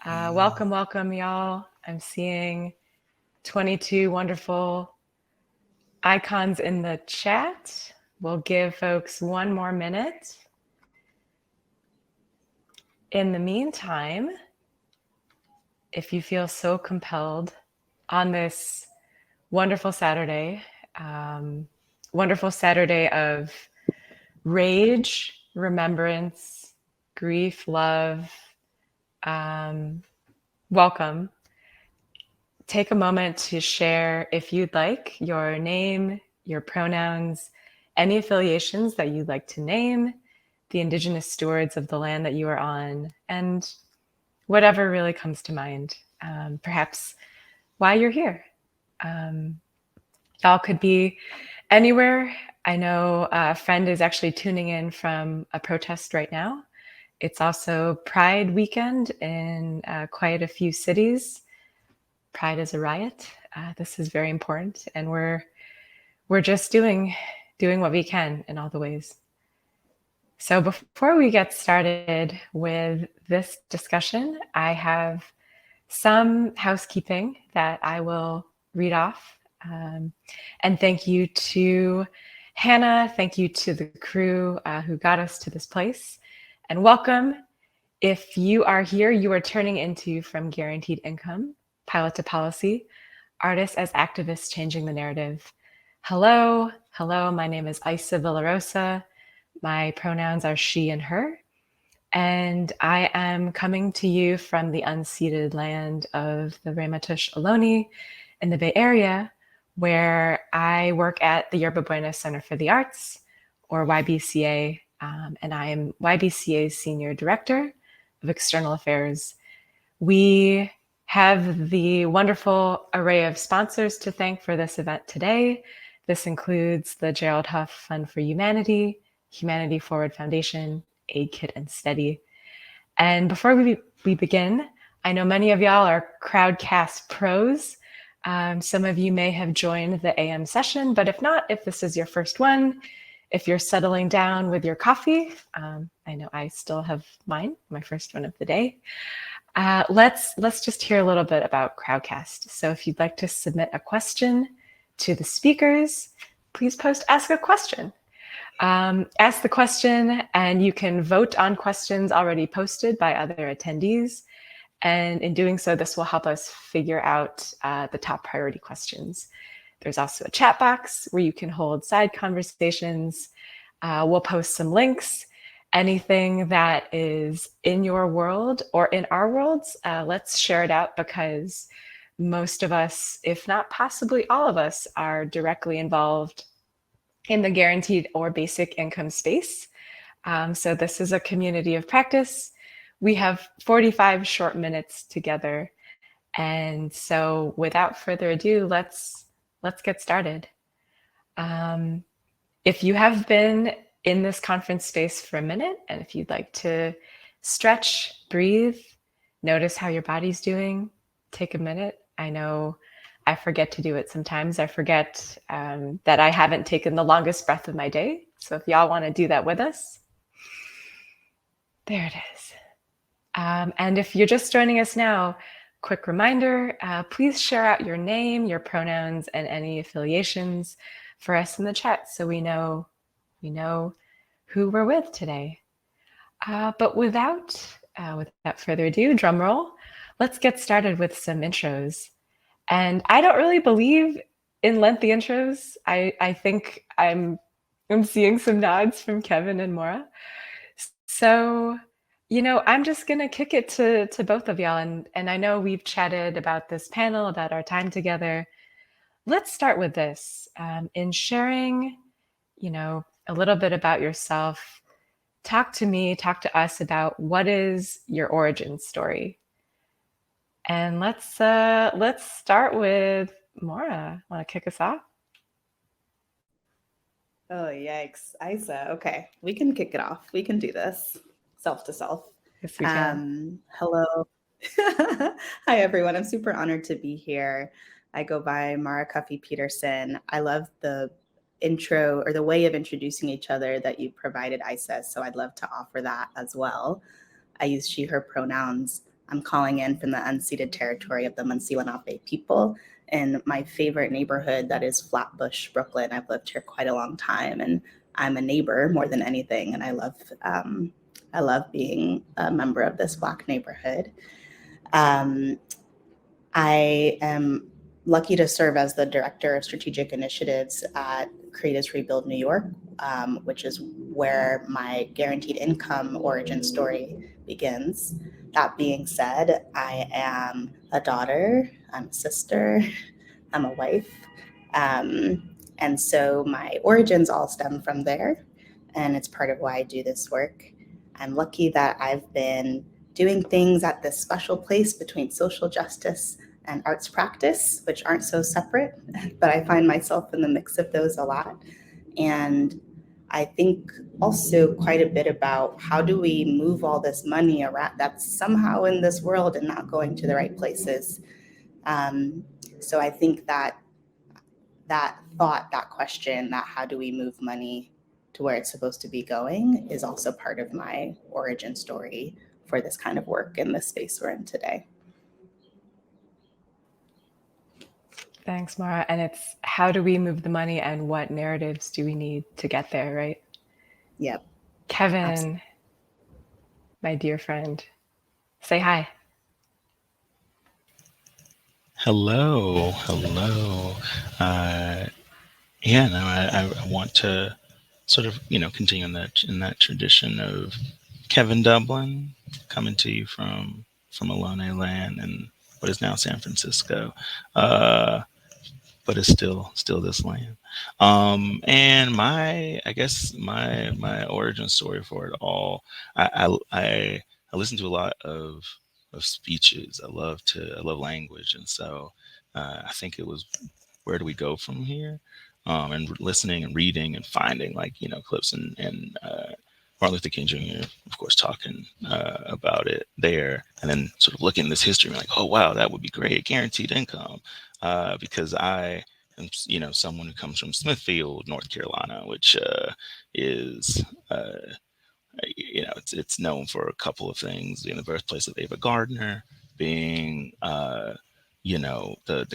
Welcome, y'all. I'm seeing 22 wonderful icons in the chat. We'll give folks one more minute. In the meantime, if you feel so compelled on this wonderful Saturday of rage, remembrance, grief, love, welcome. Take a moment to share, if you'd like, your name, your pronouns, any affiliations that you'd like to name, the Indigenous stewards of the land that you are on, and whatever really comes to mind. Perhaps why you're here. Y'all could be anywhere. I know a friend is actually tuning in from a protest right now. It's also Pride weekend in quite a few cities. Pride is a riot. This is very important, and we're just doing what we can in all the ways. So before we get started with this discussion, I have some housekeeping that I will read off. And thank you to Hannah. Thank you to the crew who got us to this place. And welcome. If you are here, you are turning into From Guaranteed Income, Pilot to Policy, Artists as Activists Changing the Narrative. Hello, my name is Isa Villarosa. My pronouns are she and her. And I am coming to you from the unceded land of the Ramaytush Ohlone in the Bay Area, where I work at the Yerba Buena Center for the Arts, or YBCA, and I am YBCA's Senior Director of External Affairs. We have the wonderful array of sponsors to thank for this event today. This includes the Gerald Huff Fund for Humanity, Humanity Forward Foundation, Aid Kit and Steady. And before we begin, I know many of y'all are Crowdcast pros. Some of you may have joined the AM session, but if not, if this is your first one, if you're settling down with your coffee, I know I still have mine, my first one of the day. Let's just hear a little bit about Crowdcast. So if you'd like to submit a question to the speakers, please post Ask a Question. Ask the question, and you can vote on questions already posted by other attendees. And in doing so, this will help us figure out the top priority questions. There's also a chat box where you can hold side conversations. We'll post some links. Anything that is in your world or in our worlds, let's share it out, because most of us, if not possibly all of us, are directly involved in the guaranteed or basic income space. So this is a community of practice. We have 45 short minutes together. And so without further ado, let's get started. If you have been in this conference space for a minute, and if you'd like to stretch, breathe, notice how your body's doing, take a minute. I know I forget to do it sometimes. I forget that I haven't taken the longest breath of my day. So if y'all want to do that with us, there it is. And if you're just joining us now, quick reminder, please share out your name, your pronouns, and any affiliations for us in the chat so we know who we're with today. But without further ado, drum roll, let's get started with some intros. And I don't really believe in lengthy intros. I think I'm seeing some nods from Kevin and Maura. So, I'm just going to kick it to both of y'all. And I know we've chatted about this panel, about our time together. Let's start with this. In sharing, a little bit about yourself, talk to us about what is your origin story. And let's start with Maura. Want to kick us off? Oh, yikes. Isa. Okay, we can kick it off. We can do this. Self to self. Yes, we can. Hello. Hi, everyone. I'm super honored to be here. I go by Mara Cuffey Peterson. I love the intro, or the way of introducing each other that you provided, Isa. So I'd love to offer that as well. I use she, her pronouns. I'm calling in from the unceded territory of the Lenape people in my favorite neighborhood, that is Flatbush, Brooklyn. I've lived here quite a long time, and I'm a neighbor more than anything, and I love being a member of this Black neighborhood. I am lucky to serve as the Director of Strategic Initiatives at Creatives Rebuild New York, which is where my guaranteed income origin story begins. That being said, I am a daughter, I'm a sister, I'm a wife. And so my origins all stem from there, and it's part of why I do this work. I'm lucky that I've been doing things at this special place between social justice and arts practice, which aren't so separate, but I find myself in the mix of those a lot. And I think also quite a bit about how do we move all this money around that's somehow in this world and not going to the right places. So I think that that question, that how do we move money to where it's supposed to be going, is also part of my origin story for this kind of work in this space we're in today. Thanks, Mara. And it's how do we move the money and what narratives do we need to get there, right? Yep. Kevin, Absolutely. my dear friend, say hi. Hello. Yeah, no, I want to sort of, continue in that tradition of Kevin Dublin coming to you from Ohlone land and what is now San Francisco, but it's still this land. And I guess my origin story for it all, I listen to a lot of speeches. I love language, and so I think it was where do we go from here? And listening and reading and finding clips and Martin Luther King Jr. of course talking about it there, and then sort of looking at this history and like, oh wow, that would be great, guaranteed income, because I am someone who comes from Smithfield, North Carolina, which is it's known for a couple of things, being the birthplace of Ava Gardner, being the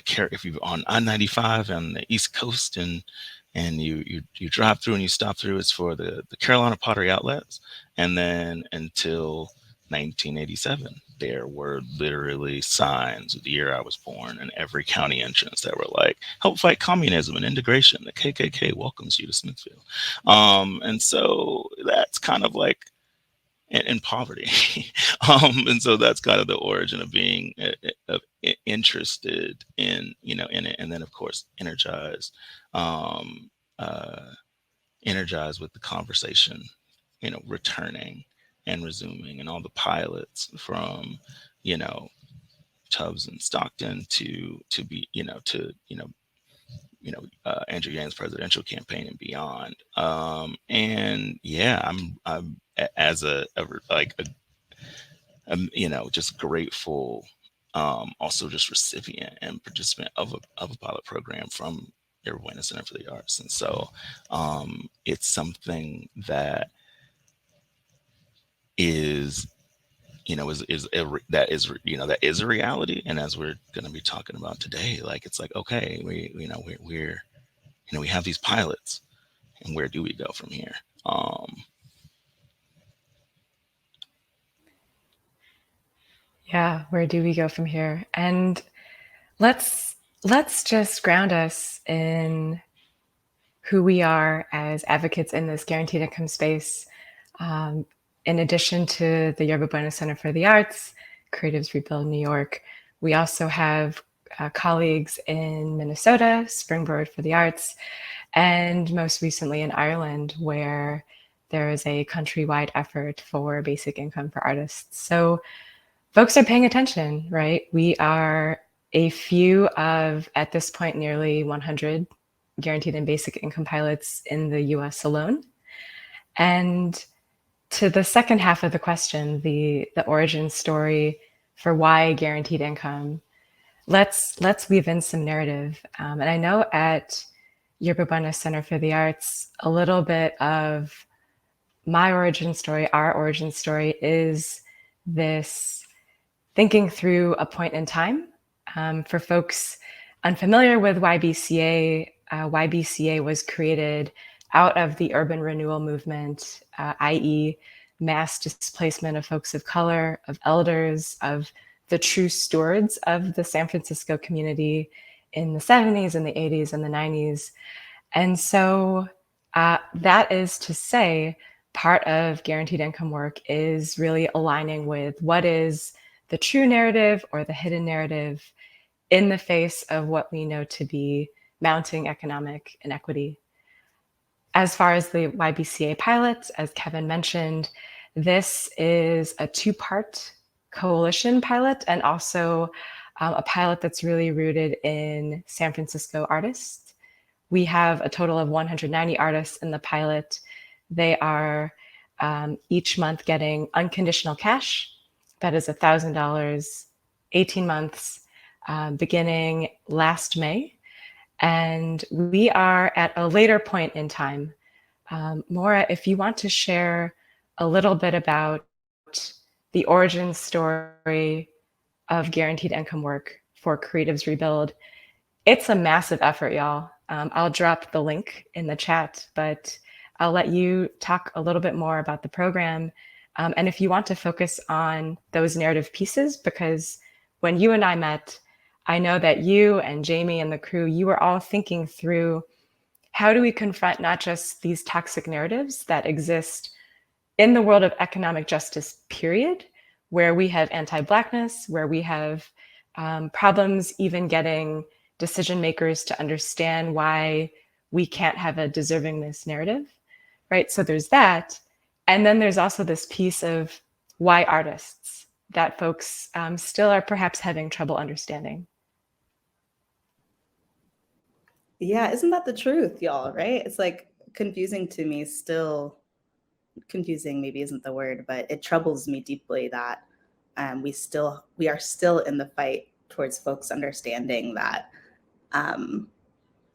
care if you're on I-95 on the East Coast and you drive through and you stop through, it's for the Carolina Pottery Outlets. And then until 1987, there were literally signs of the year I was born in every county entrance that were like, help fight communism and integration. The KKK welcomes you to Smithfield. And so that's kind of like in poverty. And so that's kind of the origin of being interested in it, and then of course um, uh, energized with the conversation, returning and resuming, and all the pilots from Tubbs and Stockton to be Andrew Yang's presidential campaign and beyond. And yeah, I'm as just grateful, also just recipient and participant of a pilot program from Yerba Buena Center for the Arts. And so it's something that is that is a reality. And as we're going to be talking about today, like it's like, okay, we're we have these pilots, and where do we go from here? Yeah, where do we go from here? And let's just ground us in who we are as advocates in this guaranteed income space. In addition to the Yerba Buena Center for the Arts, Creatives Rebuild New York, we also have colleagues in Minnesota, Springboard for the Arts, and most recently in Ireland, where there is a countrywide effort for basic income for artists. So folks are paying attention, right? We are a few of, at this point, nearly 100 guaranteed and basic income pilots in the US alone. And to the second half of the question, the origin story for why guaranteed income, let's weave in some narrative. And I know at Yerba Buena Center for the Arts, a little bit of my origin story, our origin story, is this thinking through a point in time. For folks unfamiliar with YBCA, YBCA was created out of the urban renewal movement, i.e., mass displacement of folks of color, of elders, of the true stewards of the San Francisco community in the 70s and the 80s and the 90s. And so that is to say, part of guaranteed income work is really aligning with what is the true narrative or the hidden narrative in the face of what we know to be mounting economic inequity. As far as the YBCA pilot, as Kevin mentioned, this is a two-part coalition pilot and also a pilot that's really rooted in San Francisco artists. We have a total of 190 artists in the pilot. They are each month getting unconditional cash. That is $1,000, 18 months, beginning last May. And we are at a later point in time. Maura, if you want to share a little bit about the origin story of guaranteed income work for Creatives Rebuild. It's a massive effort, y'all. I'll drop the link in the chat, but I'll let you talk a little bit more about the program. And if you want to focus on those narrative pieces, because when you and I met, I know that you and Jamie and the crew, you were all thinking through how do we confront not just these toxic narratives that exist in the world of economic justice, period, where we have anti-Blackness, where we have problems even getting decision makers to understand why we can't have a deservingness narrative, right? So there's that. And then there's also this piece of why artists that folks still are perhaps having trouble understanding. Yeah, isn't that the truth, y'all, right? It's like confusing to me still. Confusing maybe isn't the word, but it troubles me deeply that we are still in the fight towards folks understanding that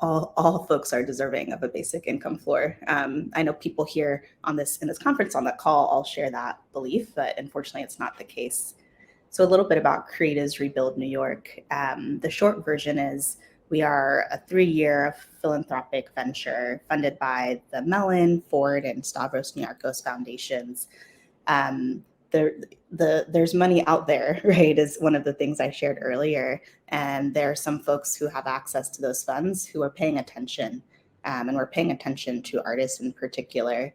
all folks are deserving of a basic income floor. I know people here in this conference on the call all share that belief, but unfortunately it's not the case. So a little bit about Creatives Rebuild New York. The short version is we are a 3-year philanthropic venture funded by the Mellon, Ford, and Stavros Niarchos foundations. There's money out there, right, is one of the things I shared earlier. And there are some folks who have access to those funds who are paying attention, and we're paying attention to artists in particular.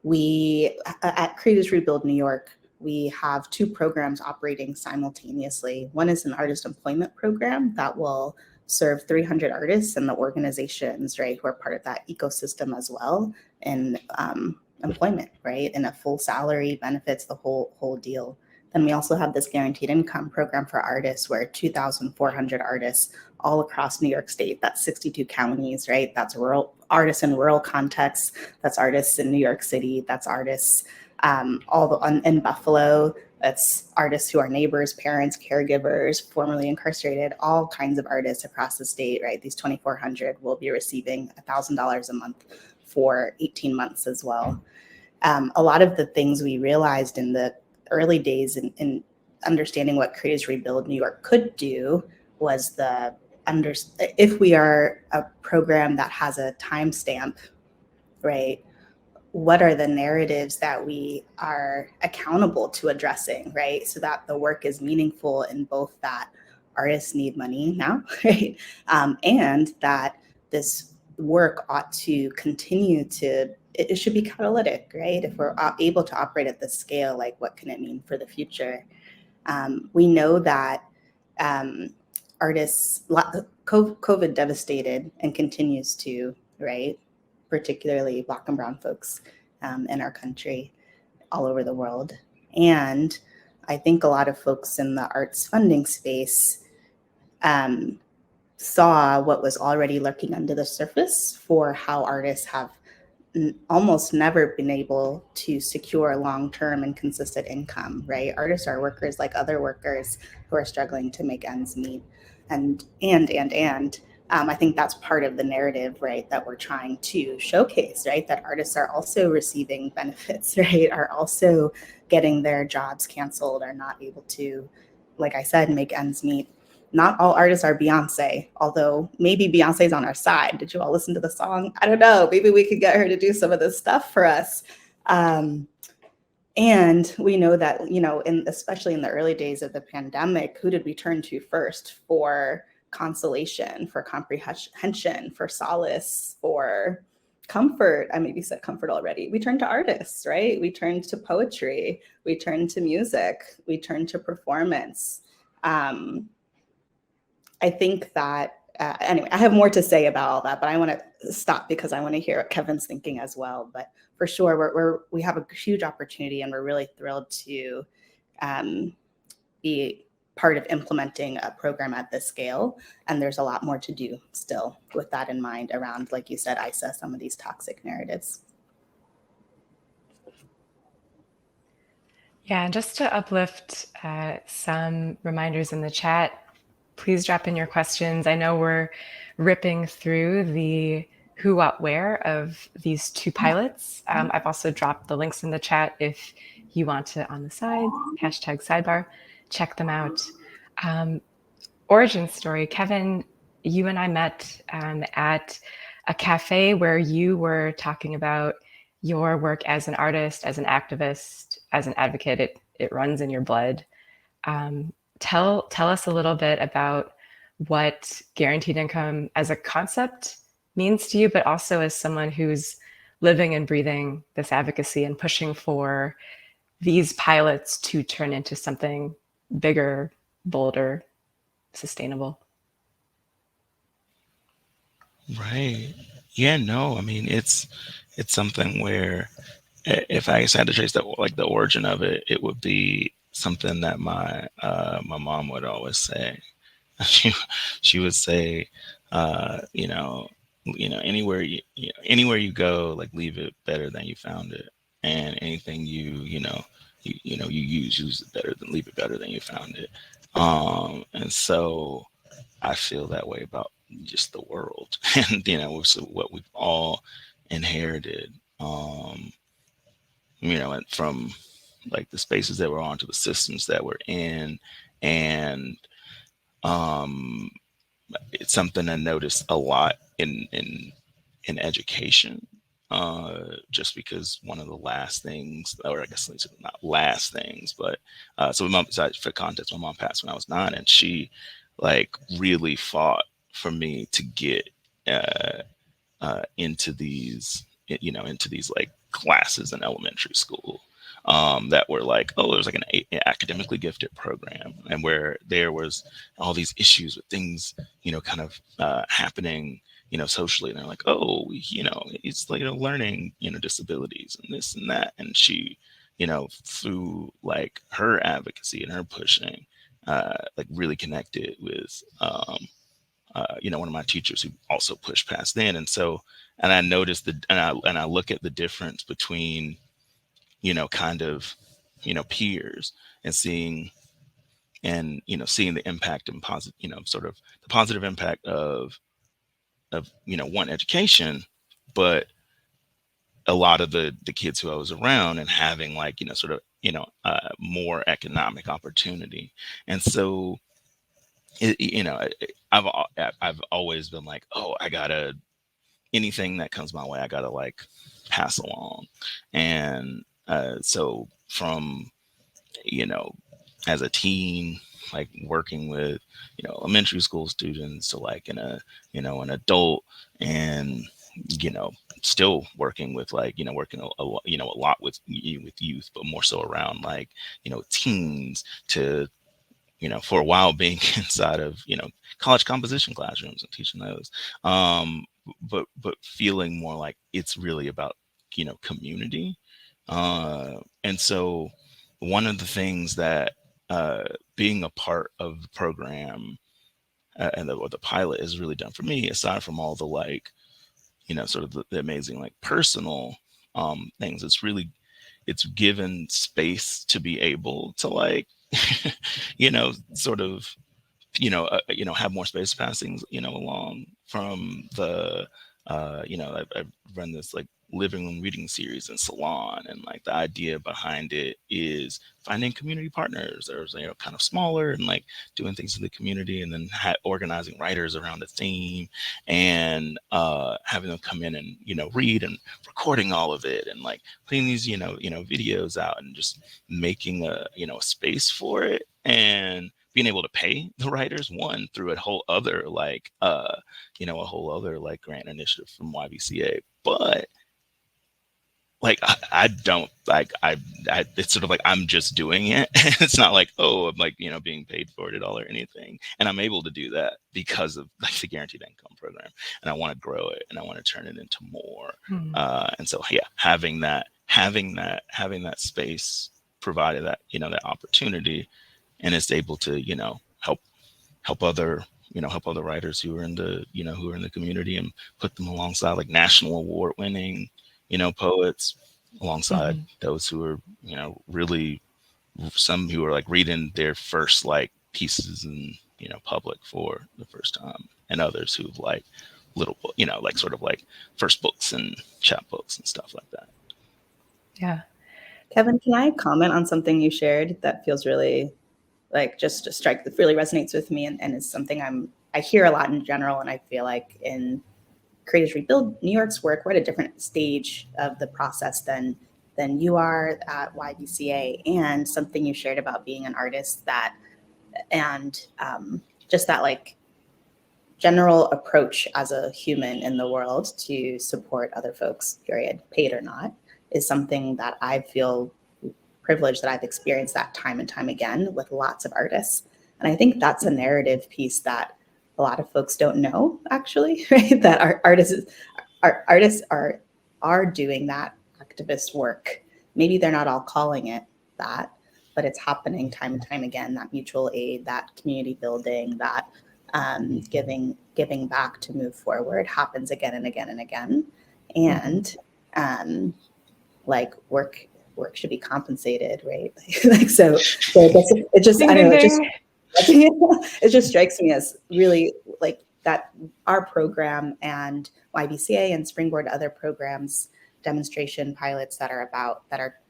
We, at Creatives Rebuild New York, we have 2 programs operating simultaneously. One is an artist employment program that will serve 300 artists and the organizations, right, who are part of that ecosystem as well, in employment, right, and a full salary, benefits, the whole deal. Then we also have this guaranteed income program for artists where 2,400 artists all across New York State, that's 62 counties, right? That's rural artists in rural contexts, that's artists in New York City, that's artists in Buffalo, that's artists who are neighbors, parents, caregivers, formerly incarcerated, all kinds of artists across the state, right? These 2,400 will be receiving $1,000 a month for 18 months as well. A lot of the things we realized in the early days in understanding what Creatives Rebuild New York could do was if we are a program that has a timestamp, right? What are the narratives that we are accountable to addressing, right? So that the work is meaningful in both that artists need money now, right? And that this work ought to continue it should be catalytic, right? If we're able to operate at this scale, like what can it mean for the future? We know that artists, COVID devastated and continues to, right? Particularly Black and brown folks in our country, all over the world. And I think a lot of folks in the arts funding space saw what was already lurking under the surface for how artists have almost never been able to secure long-term and consistent income, right? Artists are workers like other workers who are struggling to make ends meet. And I think that's part of the narrative, right, that we're trying to showcase, right, that artists are also receiving benefits, right, are also getting their jobs canceled, are not able to, like I said, make ends meet. Not all artists are Beyonce, although maybe Beyonce's on our side. Did you all listen to the song? I don't know. Maybe we could get her to do some of this stuff for us. And we know that, especially in the early days of the pandemic, who did we turn to first for consolation, for comprehension, for solace, for comfort? I maybe said comfort already. We turned to artists, right? We turned to poetry. We turned to music. We turned to performance. I think that, anyway, I have more to say about all that, but I want to stop because I want to hear what Kevin's thinking as well. But for sure, we have a huge opportunity, and we're really thrilled to be part of implementing a program at this scale. And there's a lot more to do still with that in mind around, like you said, Isa, some of these toxic narratives. Yeah, and just to uplift some reminders in the chat, please drop in your questions. I know we're ripping through the who, what, where of these two pilots. I've also dropped the links in the chat if you want to, on the side, #sidebar, check them out. Origin story, Kevin, you and I met at a cafe where you were talking about your work as an artist, as an activist, as an advocate. It runs in your blood. Tell us a little bit about what guaranteed income as a concept means to you, but also as someone who's living and breathing this advocacy and pushing for these pilots to turn into something bigger, bolder, sustainable. Right. Yeah, no, I mean, it's something where if I had to trace that, like the origin of it, it would be something that my mom would always say. She would say, anywhere anywhere you go, like leave it better than you found it, and anything you use it better than leave it better than you found it. And so I feel that way about just the world, and what we've all inherited. And from like the spaces that we're on to the systems that we're in, and it's something I noticed a lot in education. Just because one of the last things, or I guess it's not last things, but so my mom, for context, my mom passed when I was 9, and she like really fought for me to get into these like classes in elementary school that were like, oh, there's like an academically gifted program, and where there was all these issues with things, kind of happening, socially. And they're like, oh, it's like, learning, disabilities and this and that. And she, through like her advocacy and her pushing, like really connected with, one of my teachers who also pushed past then. And so, and I noticed and I look at the difference between, kind of, peers, and seeing the impact and positive, sort of the positive impact of one, education, but a lot of the kids who I was around, and having like, sort of, more economic opportunity. And so, I've always been like, oh, anything that comes my way, I gotta like pass along. And so from, as a teen, like working with, elementary school students, to like an adult, and, still working with like, working a lot with youth, but more so around like, teens, to, for a while being inside of, college composition classrooms and teaching those. But feeling more like it's really about, community. And so one of the things that being a part of the program and the pilot has really done for me, aside from all the like, sort of the amazing like personal things, it's given space to be able to like, sort of have more space passings, along from the, I've run this like living room reading series in Salon, and like the idea behind it is finding community partners that are, kind of smaller and like doing things in the community, and then organizing writers around a theme, and having them come in and, read, and recording all of it, and like putting these, videos out, and just making a space for it, and being able to pay the writers through a whole other grant initiative from YBCA. But like I don't like I it's sort of like I'm just doing it. It's not like, oh, I'm like, being paid for it at all or anything. And I'm able to do that because of like the guaranteed income program. And I want to grow it, and I want to turn it into more. And so having that space provided that, that opportunity, and it's able to, help other writers who are in the community, and put them alongside like national award winning, poets, alongside those who are, really, some who are like reading their first like pieces in, public for the first time, and others who've like little, like sort of like first books and chapbooks and stuff like that. Yeah. Kevin, can I comment on something you shared that feels really like just a strike that really resonates with me, and is something I hear a lot in general, and I feel like in Creators Rebuild New York's work, we're at a different stage of the process than you are at YBCA, and something you shared about being an artist and just that like general approach as a human in the world to support other folks, period, paid or not, is something that I feel privileged that I've experienced that time and time again with lots of artists. And I think that's a narrative piece that a lot of folks don't know, actually, right? That our artists are doing that activist work. Maybe they're not all calling it that, but it's happening time and time again. That mutual aid, that community building, that giving back to move forward happens again and again and again. And like work should be compensated, right? Like so it just ding, I don't know, ding. It just strikes me as really like that our program and YBCA and Springboard, other programs, demonstration pilots that are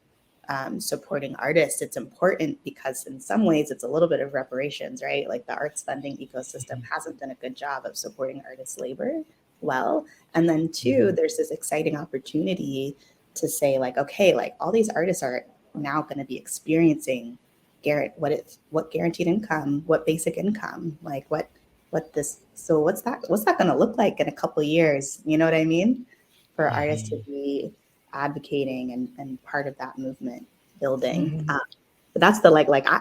supporting artists. It's important because in some ways it's a little bit of reparations, right? Like the arts funding ecosystem hasn't done a good job of supporting artists' labor well. And then two, there's this exciting opportunity to say like, okay, like all these artists are now going to be experiencing what guaranteed income, what basic income, like what's that going to look like in a couple of years? You know what I mean? For artists to be advocating and part of that movement building. But that's the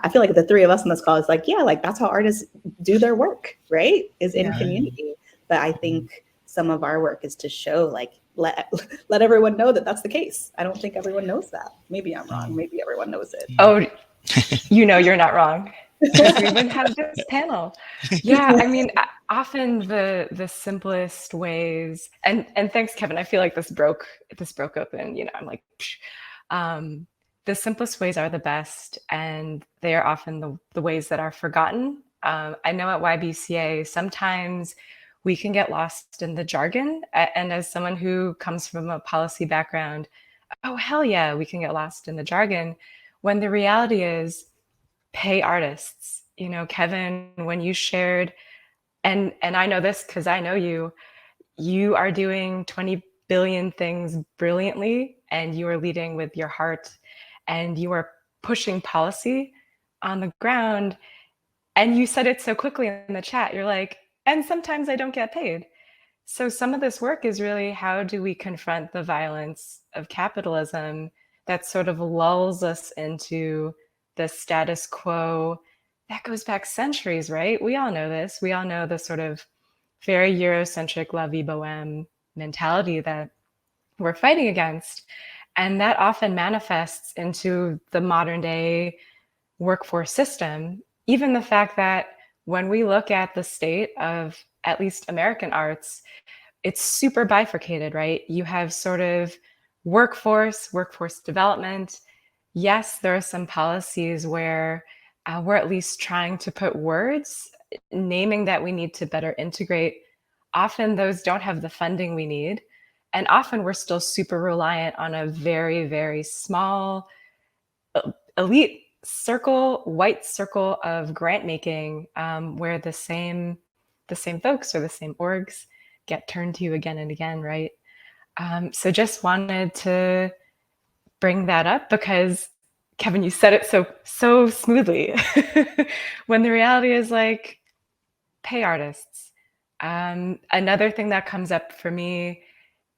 I feel like the three of us on this call is like, yeah, like that's how artists do their work, right? Is in community. But I think some of our work is to show like, let everyone know that that's the case. I don't think everyone knows that. Maybe I'm wrong. Maybe everyone knows it. Oh, you're not wrong. We wouldn't have this panel. Yeah, I mean, often the simplest ways, and thanks, Kevin. I feel like this broke open. I'm like, the simplest ways are the best, and they are often the ways that are forgotten. I know at YBCA sometimes we can get lost in the jargon, and as someone who comes from a policy background, oh hell yeah, we can get lost in the jargon, when the reality is pay artists. Kevin, when you shared, and I know this because I know you are doing 20 billion things brilliantly, and you are leading with your heart, and you are pushing policy on the ground. And you said it so quickly in the chat. You're like, and sometimes I don't get paid. So some of this work is really, how do we confront the violence of capitalism that sort of lulls us into the status quo that goes back centuries, right? We all know this. We all know the sort of very Eurocentric La Vie Boheme mentality that we're fighting against. And that often manifests into the modern day workforce system. Even the fact that when we look at the state of at least American arts, it's super bifurcated, right? You have sort of workforce development. Yes, there are some policies where we're at least trying to put words naming that we need to better integrate, often those don't have the funding we need. And often we're still super reliant on a very, very small elite circle, white circle of grant making, where the same folks or the same orgs get turned to you again and again, right? So just wanted to bring that up because Kevin, you said it so smoothly. When the reality is like, pay artists. Another thing that comes up for me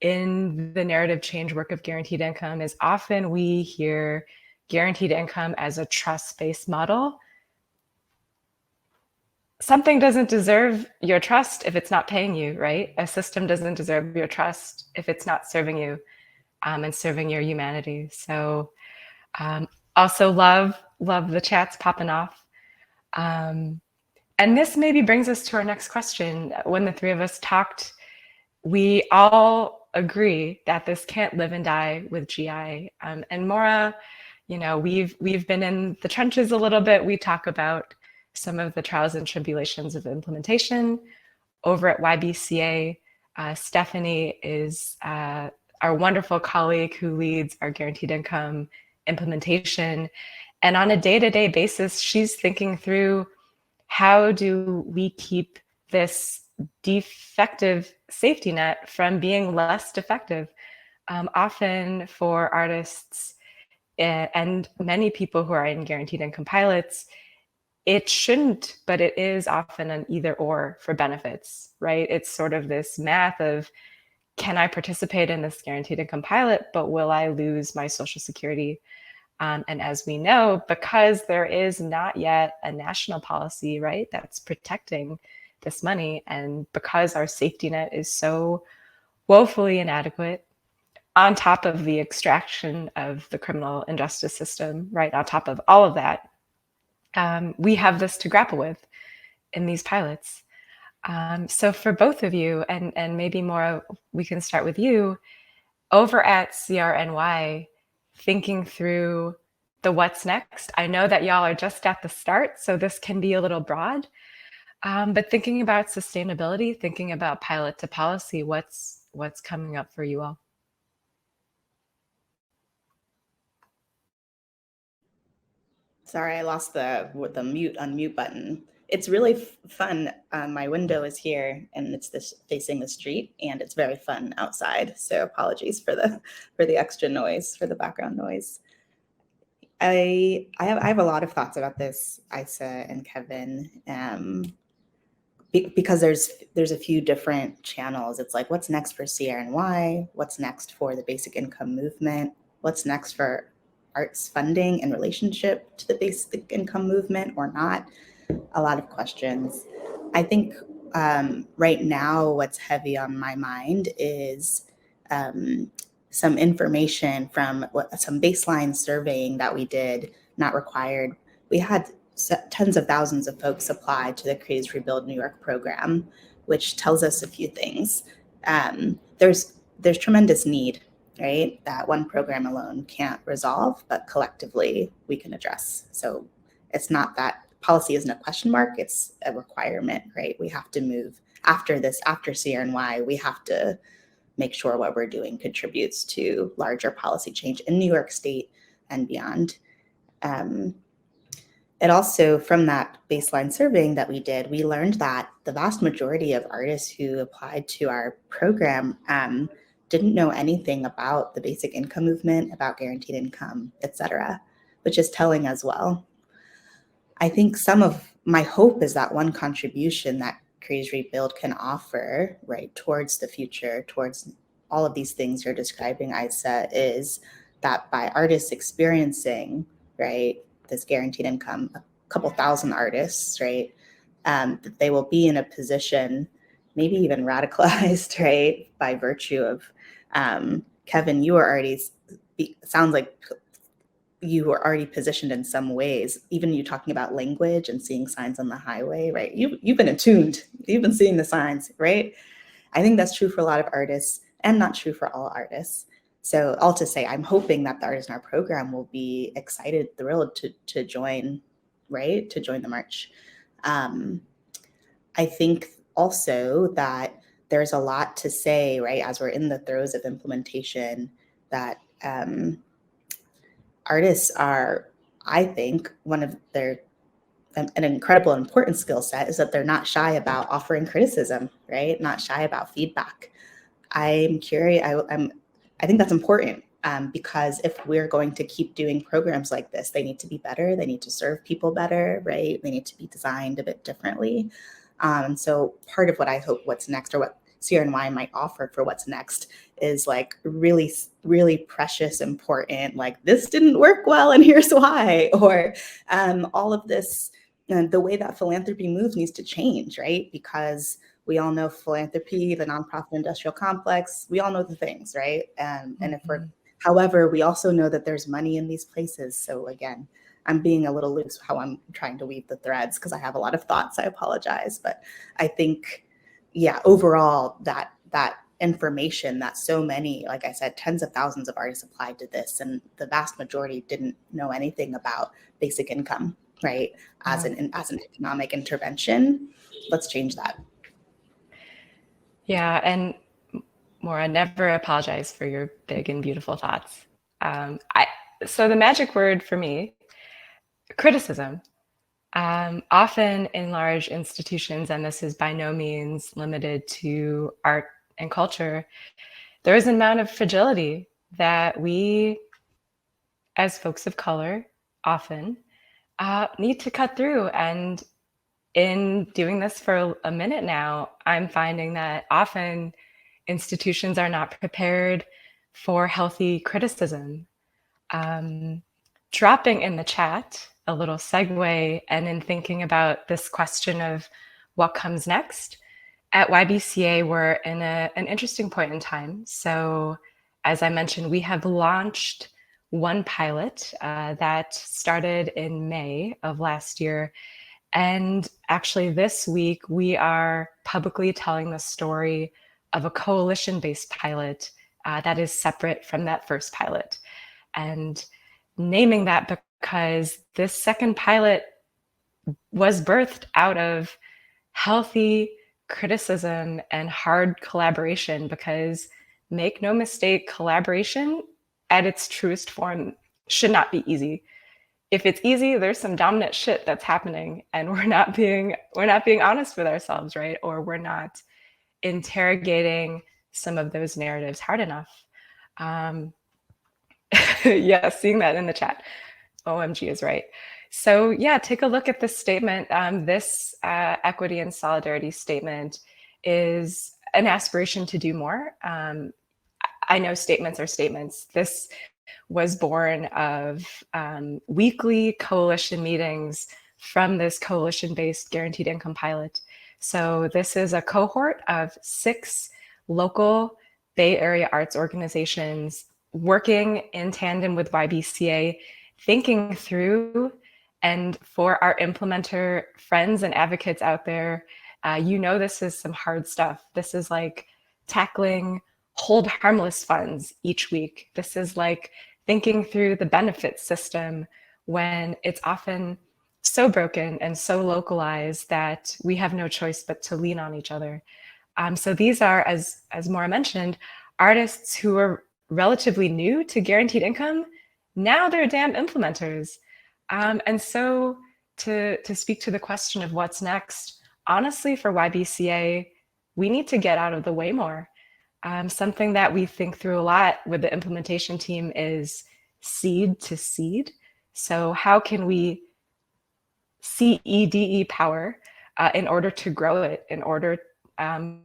in the narrative change work of guaranteed income is often we hear guaranteed income as a trust-based model. Something doesn't deserve your trust if it's not paying you, right? A system doesn't deserve your trust if it's not serving you and serving your humanity. So also love the chats popping off. And this maybe brings us to our next question. When the three of us talked, we all agree that this can't live and die with GI. And Maura, you know, we've been in the trenches a little bit. We talk about some of the trials and tribulations of implementation. Over at YBCA, Stephanie is our wonderful colleague who leads our guaranteed income implementation. And on a day-to-day basis, she's thinking through, how do we keep this defective safety net from being less defective? Often for artists and many people who are in guaranteed income pilots, it shouldn't, but it is often an either or for benefits, right? It's sort of this math of, can I participate in this guaranteed income pilot, but will I lose my Social Security? And as we know, because there is not yet a national policy, right, that's protecting this money, and because our safety net is so woefully inadequate, on top of the extraction of the criminal injustice system, right, on top of all of that, we have this to grapple with in these pilots. So for both of you, and maybe more, we can start with you, over at CRNY, thinking through the what's next. I know that y'all are just at the start, so this can be a little broad, but thinking about sustainability, thinking about pilot to policy, what's coming up for you all? Sorry, I lost the mute unmute button. It's really fun. My window is here, and it's facing the street, and it's very fun outside. So apologies for the extra noise, for the background noise. I have a lot of thoughts about this, Isa and Kevin, because there's a few different channels. It's like, what's next for CRNY? What's next for the basic income movement? What's next for arts funding in relationship to the basic income movement or not? A lot of questions. I think right now what's heavy on my mind is some information from some baseline surveying that we did, not required. We had tens of thousands of folks apply to the Creatives Rebuild New York program, which tells us a few things. There's tremendous need, right, that one program alone can't resolve, but collectively we can address. So it's not that policy isn't a question mark, it's a requirement, right? We have to move after CRNY, we have to make sure what we're doing contributes to larger policy change in New York State and beyond. It also, from that baseline surveying that we did, we learned that the vast majority of artists who applied to our program didn't know anything about the basic income movement, about guaranteed income, et cetera, which is telling as well. I think some of my hope is that one contribution that Creatives Rebuild can offer, right, towards the future, towards all of these things you're describing, Isa, is that by artists experiencing, right, this guaranteed income, a couple thousand artists, right, that they will be in a position, maybe even radicalized, right, by virtue of, Kevin, you are already, sounds like you are already positioned in some ways, even you talking about language and seeing signs on the highway, right? You've been attuned, you've been seeing the signs, right? I think that's true for a lot of artists and not true for all artists. So all to say, I'm hoping that the artists in our program will be excited, thrilled to join, right? To join the march. I think also that there's a lot to say, right, as we're in the throes of implementation, that artists are, I think, one of their an incredible important skill set is that they're not shy about offering criticism, right? Not shy about feedback. I'm curious. I think that's important because if we're going to keep doing programs like this, they need to be better. They need to serve people better, right? They need to be designed a bit differently. So part of what I hope what's next, or what CRNY might offer for what's next, is like really, really precious, important, like this didn't work well and here's why, or all of this, the way that philanthropy moves needs to change, right? Because we all know philanthropy, the nonprofit industrial complex, we all know the things, right? And if we're, however, we also know that there's money in these places. So again, I'm being a little loose how I'm trying to weave the threads because I have a lot of thoughts. I apologize. But I think, yeah, overall, that information that so many, like I said, tens of thousands of artists applied to this, and the vast majority didn't know anything about basic income, right? As an economic intervention. Let's change that. Yeah, and Maura, never apologize for your big and beautiful thoughts. So the magic word for me, criticism. Often in large institutions, and this is by no means limited to art and culture, there is an amount of fragility that we, as folks of color, often need to cut through. And in doing this for a minute now, I'm finding that often institutions are not prepared for healthy criticism. Dropping in the chat a little segue, and in thinking about this question of what comes next, at YBCA, we're in an interesting point in time. So as I mentioned, we have launched one pilot that started in May of last year. And actually this week, we are publicly telling the story of a coalition-based pilot that is separate from that first pilot. And naming that because this second pilot was birthed out of healthy criticism and hard collaboration, because make no mistake, collaboration at its truest form should not be easy. If it's easy, there's some dominant shit that's happening, and we're not being honest with ourselves, right? Or we're not interrogating some of those narratives hard enough. Yeah, seeing that in the chat. OMG is right. So yeah, take a look at this statement. This equity and solidarity statement is an aspiration to do more. I know statements are statements. This was born of weekly coalition meetings from this coalition-based guaranteed income pilot. So this is a cohort of 6 local Bay Area arts organizations working in tandem with YBCA, thinking through, and for our implementer friends and advocates out there, you know this is some hard stuff. This is like tackling hold harmless funds each week. This is like thinking through the benefits system when it's often so broken and so localized that we have no choice but to lean on each other. So these are, as Maura mentioned, artists who are relatively new to guaranteed income. Now they're damn implementers. And so to speak to the question of what's next, honestly, for YBCA, we need to get out of the way more. Something that we think through a lot with the implementation team is seed to seed. So how can we CEDE power in order to grow it, in order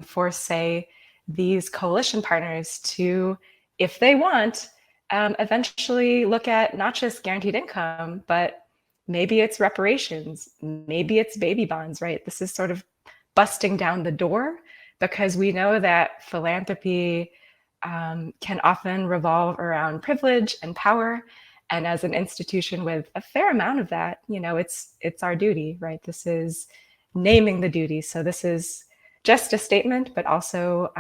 for, say, these coalition partners to, if they want, eventually look at not just guaranteed income, but maybe it's reparations, maybe it's baby bonds, right? This is sort of busting down the door, because we know that philanthropy can often revolve around privilege and power. And as an institution with a fair amount of that, you know, it's our duty, right? This is naming the duty. So this is just a statement, but also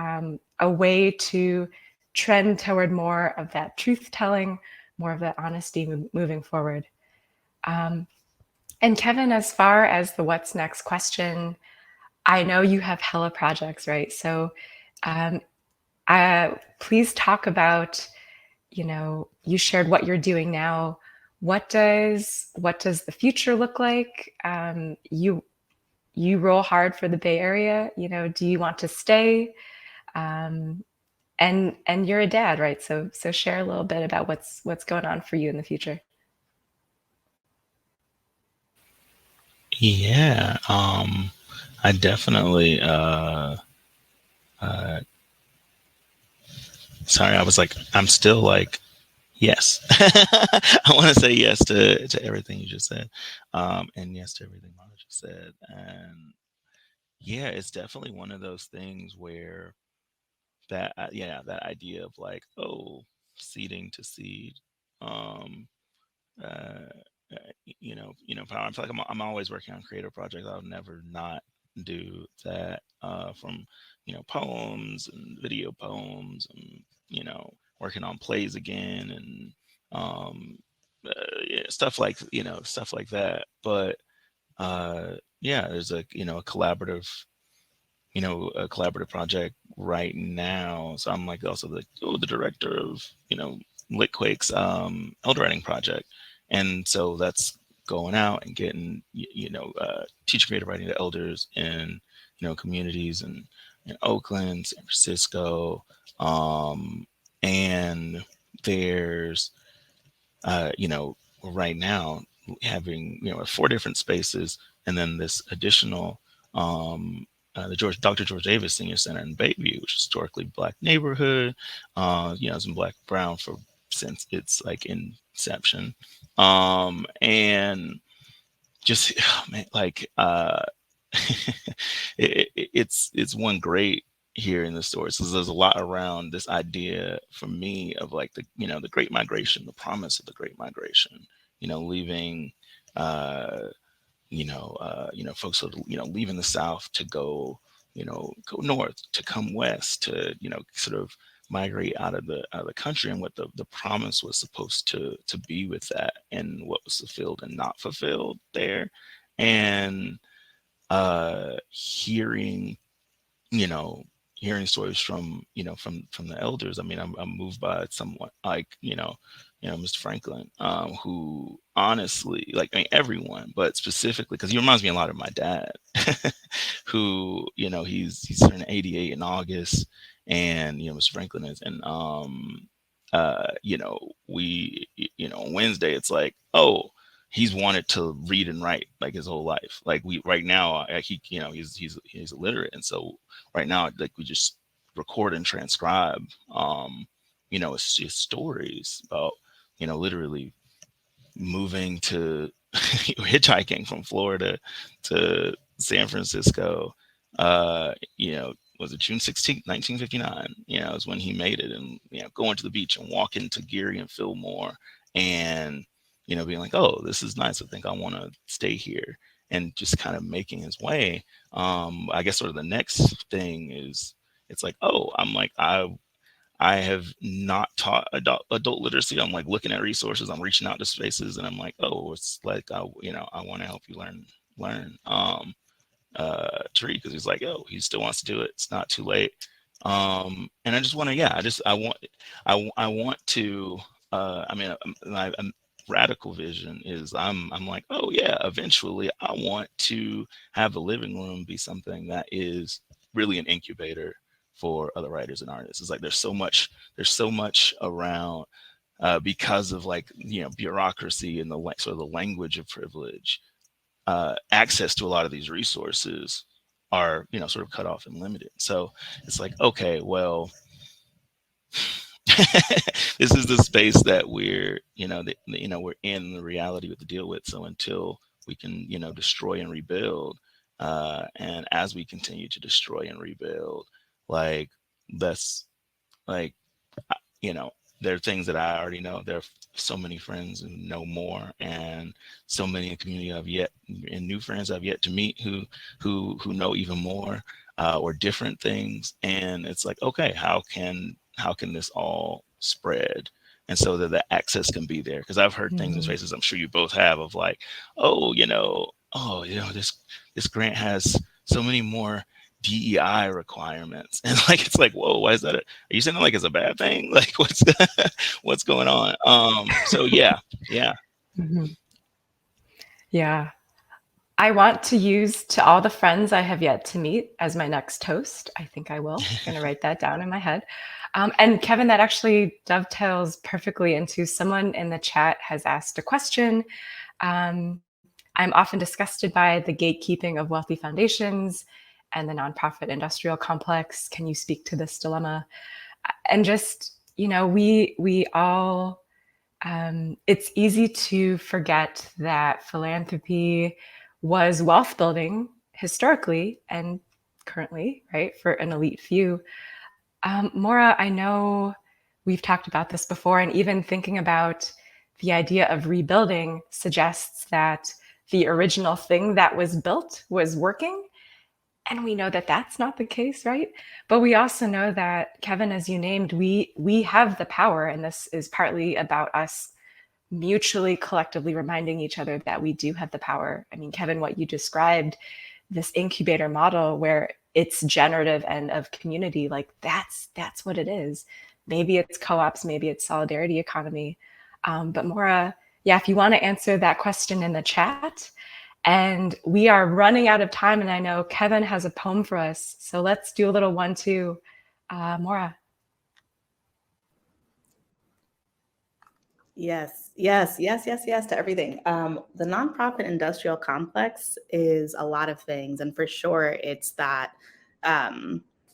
a way to trend toward more of that truth telling, more of that honesty moving forward. And Kevin, as far as the what's next question, I know you have hella projects, right? So um, please talk about, you shared what you're doing now. What does the future look like? You roll hard for the Bay Area. Do you want to stay? Um, and you're a dad, right? So share a little bit about what's going on for you in the future. Yeah, I definitely. Sorry, I was like, I'm still like, yes. I want to say yes to everything you just said, and yes to everything Mara just said, and yeah, it's definitely one of those things where that yeah, that idea of like, oh, seeding to seed, um, uh, power. I feel like I'm always working on creative projects. I'll never not do that. From poems and video poems, and working on plays again, and yeah, stuff like that. But yeah, there's a collaborative project right now. So I'm like also the director of Litquake's elder writing project, and so that's going out and getting teaching creative writing to elders in communities in Oakland, San Francisco, and there's right now having 4 different spaces, and then this additional the Dr. George Davis Senior Center in Bayview, which is historically Black neighborhood. It's been Black Brown since its like inception, and just oh, man, like it's one great here in the story. So there's a lot around this idea for me of like the Great Migration, the promise of the Great Migration. Leaving folks are leaving the South to go north, to come west, to sort of migrate out of the country, and what the promise was supposed to be with that, and what was fulfilled and not fulfilled there, and hearing you know hearing stories from the elders. I mean, I'm moved by someone like Mr. Franklin, who honestly, like, I mean, everyone, but specifically because he reminds me a lot of my dad, who he's turning 88 in August, and Mr. Franklin is, and we on Wednesday it's like, oh, he's wanted to read and write like his whole life. Like, we right now, he's illiterate, and so right now, like, we just record and transcribe his stories about literally moving to hitchhiking from Florida to San Francisco. Was it June 16th, 1959? Is when he made it, and going to the beach and walking to Geary and Fillmore, and being like, oh, this is nice, I think I want to stay here, and just kind of making his way. I guess sort of the next thing is, it's like, oh, I'm like, I have not taught adult literacy. I'm like looking at resources. I'm reaching out to spaces, and I'm like, oh, it's like, I want to help you learn to read, because he's like, oh, he still wants to do it. It's not too late. And I just want to, yeah, I want to. I mean, my radical vision is, I'm like, oh yeah, eventually I want to have the living room be something that is really an incubator for other writers and artists. It's like there's so much around, because of like bureaucracy and the sort of the language of privilege. Access to a lot of these resources are sort of cut off and limited. So it's like, okay, well, this is the space that we're we're in, the reality we have to deal with. So until we can destroy and rebuild, and as we continue to destroy and rebuild, like, that's like, you know there are things that I already know. There are so many friends who know more, and so many in the community and new friends I've yet to meet who know even more, or different things. And it's like, okay, how can this all spread, and so that the access can be there? Because I've heard things in spaces, I'm sure you both have, of like, oh, this grant has so many more DEI requirements, and like it's like, whoa, why is that? Are you saying that like it's a bad thing? Like what's what's going on? So yeah. Mhm. Yeah. I want to use "To all the friends I have yet to meet" as my next toast. I think I will. I'm gonna write that down in my head. And Kevin, that actually dovetails perfectly into someone in the chat has asked a question. Um, I'm often disgusted by the gatekeeping of wealthy foundations and the nonprofit industrial complex. Can you speak to this dilemma? And just, we all, it's easy to forget that philanthropy was wealth building historically and currently, right, for an elite few. Maura, I know we've talked about this before, and even thinking about the idea of rebuilding suggests that the original thing that was built was working. And we know that that's not the case, right? But we also know that, Kevin, as you named, we have the power, and this is partly about us mutually, collectively reminding each other that we do have the power. I mean, Kevin, what you described, this incubator model where it's generative and of community, like that's what it is. Maybe it's co-ops, maybe it's solidarity economy. But Maura, yeah, if you want to answer that question in the chat. And we are running out of time, and I know Kevin has a poem for us. So let's do a little 1-2. Maura. Yes, to everything. The nonprofit industrial complex is a lot of things, and for sure, it's that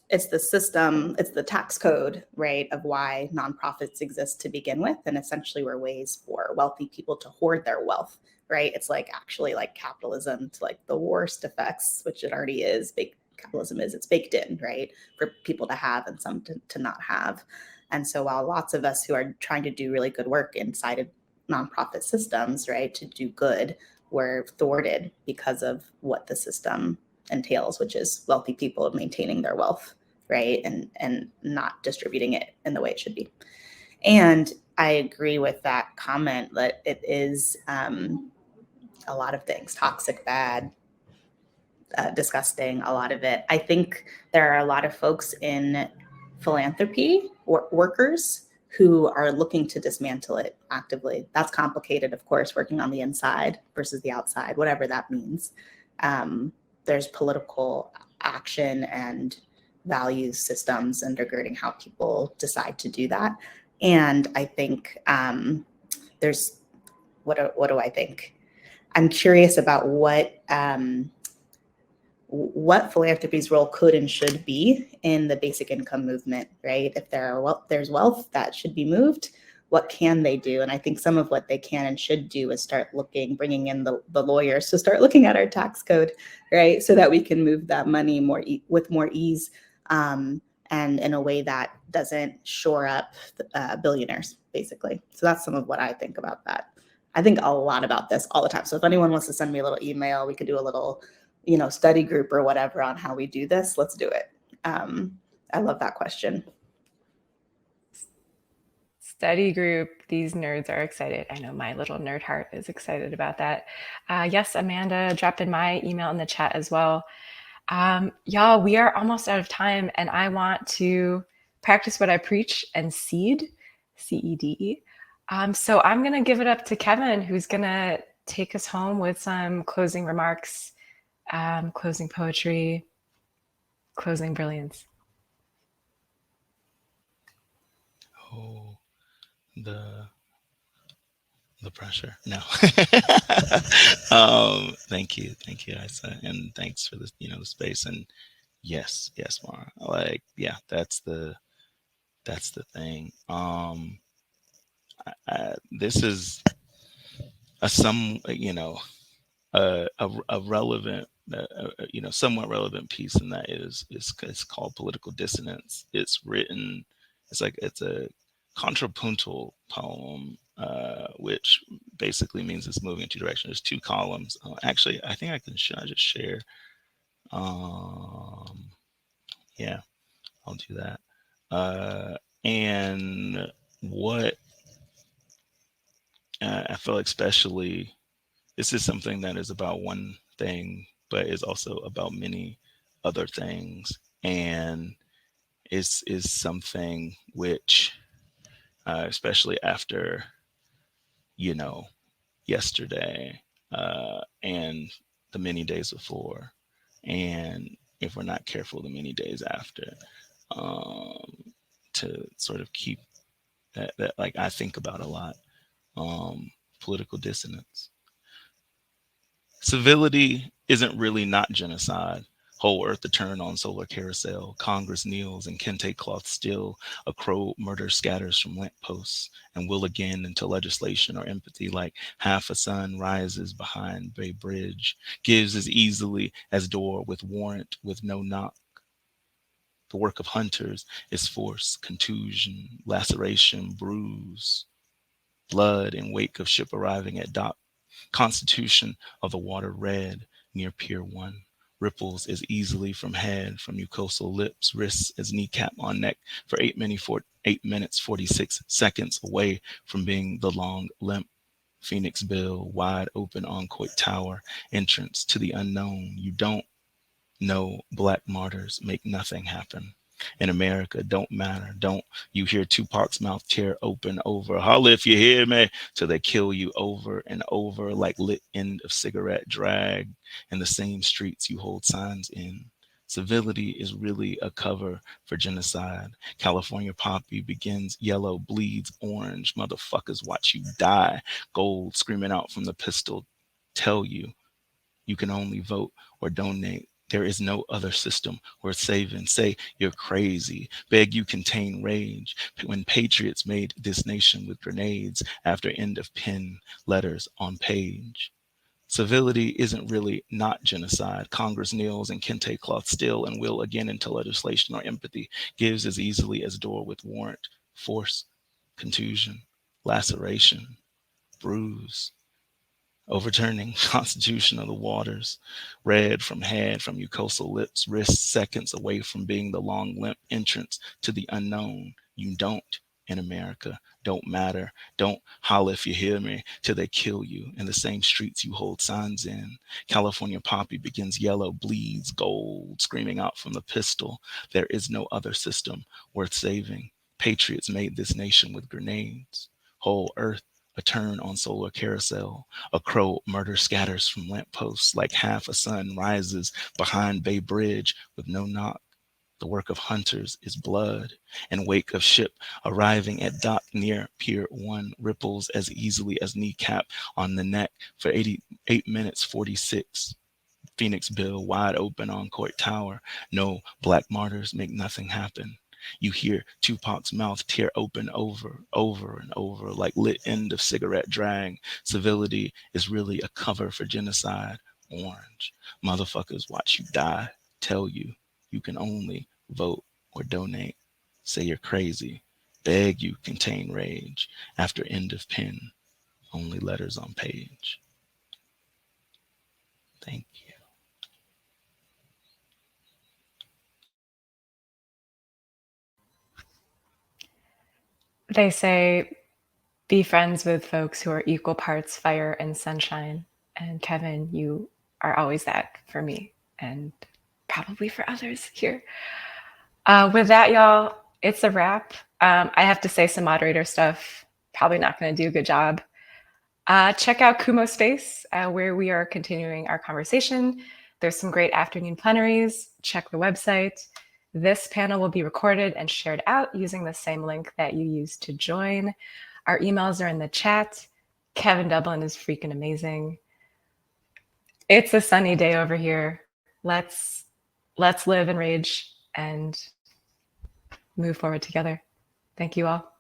it's the system, it's the tax code, right, of why nonprofits exist to begin with, and essentially were ways for wealthy people to hoard their wealth, right? It's like actually like capitalism to like the worst effects, which it already is. Capitalism is, it's baked in, right, for people to have and some to not have. And so while lots of us who are trying to do really good work inside of nonprofit systems, right, to do good, were thwarted because of what the system entails, which is wealthy people maintaining their wealth, right, and not distributing it in the way it should be. And I agree with that comment that it is a lot of things: toxic, bad, disgusting, a lot of it. I think there are a lot of folks in philanthropy, workers, who are looking to dismantle it actively. That's complicated, of course, working on the inside versus the outside, whatever that means. There's political action and values systems undergirding how people decide to do that. And I think there's, what do I think? I'm curious about what philanthropy's role could and should be in the basic income movement, right? If there's wealth that should be moved, what can they do? And I think some of what they can and should do is start bringing in the lawyers to start looking at our tax code, right? So that we can move that money with more ease, and in a way that doesn't shore up billionaires, basically. So that's some of what I think about that. I think a lot about this all the time. So if anyone wants to send me a little email, we could do a little study group or whatever on how we do this. Let's do it. I love that question. Study group. These nerds are excited. I know my little nerd heart is excited about that. Yes, Amanda dropped in my email in the chat as well. Y'all, we are almost out of time, and I want to practice what I preach and seed, C-E-D-E. So I'm going to give it up to Kevin, who's going to take us home with some closing remarks, closing poetry, closing brilliance. Oh, the pressure. No. Thank you, Isa, and thanks for this, the space. And yes, Mara. Like, yeah, that's the thing. This is a a relevant, somewhat relevant piece, and that is it's called Political Dissonance. It's written, it's a contrapuntal poem, which basically means it's moving in two directions. There's two columns. Actually, I think I just share. Yeah, I'll do that. And what I feel, especially, this is something that is about one thing, but is also about many other things, and is something which, especially after, you know, yesterday, and the many days before, and if we're not careful, the many days after, to sort of keep that like I think about a lot. Political dissonance. Civility isn't really not genocide. Whole earth to turn on solar carousel. Congress kneels and kente cloth still. A crow murder scatters from lampposts and will again into legislation or empathy like half a sun rises behind Bay Bridge. Gives as easily as door with warrant with no knock. The work of hunters is force, contusion, laceration, bruise, blood in wake of ship arriving at dock. Constitution of the water red near Pier 1. Ripples as easily from head, from mucosal lips, wrists as kneecap on neck for 8 minutes 46 seconds away from being the long limp. Phoenix Bill, wide open on Coit Tower, entrance to the unknown. You don't know black martyrs make nothing happen. In America, don't matter. Don't you hear Tupac's mouth tear open over, holla if you hear me, till they kill you over and over like lit end of cigarette drag in the same streets you hold signs in. Civility is really a cover for genocide. California poppy begins yellow, bleeds orange. Motherfuckers watch you die. Gold screaming out from the pistol. Tell you, you can only vote or donate. There is no other system worth saving. Say you're crazy. Beg you contain rage. When patriots made this nation with grenades after end of pen letters on page. Civility isn't really not genocide. Congress kneels and kente cloth still and will again into legislation or empathy. Gives as easily as door with warrant. Force, contusion, laceration, bruise. Overturning constitution of the waters, red from head, from mucosal lips, wrists seconds away from being the long limp entrance to the unknown. You don't in America. Don't matter. Don't holler if you hear me till they kill you in the same streets you hold signs in. California poppy begins yellow, bleeds gold, screaming out from the pistol. There is no other system worth saving. Patriots made this nation with grenades. Whole earth a turn on solar carousel. A crow murder scatters from lampposts like half a sun rises behind Bay Bridge with no knock. The work of hunters is blood, and wake of ship arriving at dock near Pier 1 ripples as easily as kneecap on the neck for 8 minutes 46. Phoenix Bill wide open on Court Tower. No black martyrs make nothing happen. You hear Tupac's mouth tear open over and over like lit end of cigarette drag. Civility is really a cover for genocide. Orange. Motherfuckers watch you die. Tell you, you can only vote or donate. Say you're crazy. Beg you contain rage. After end of pen, only letters on page. Thank you. They say be friends with folks who are equal parts fire and sunshine. And Kevin, you are always that for me and probably for others here. With that, y'all, it's a wrap. I have to say some moderator stuff. Probably not going to do a good job. Check out Kumo Space, where we are continuing our conversation. There's some great afternoon plenaries. Check the website. This panel will be recorded and shared out using the same link that you used to join. Our emails are in the chat. Kevin Dublin is freaking amazing. It's a sunny day over here. Let's live and rage and move forward together. Thank you all.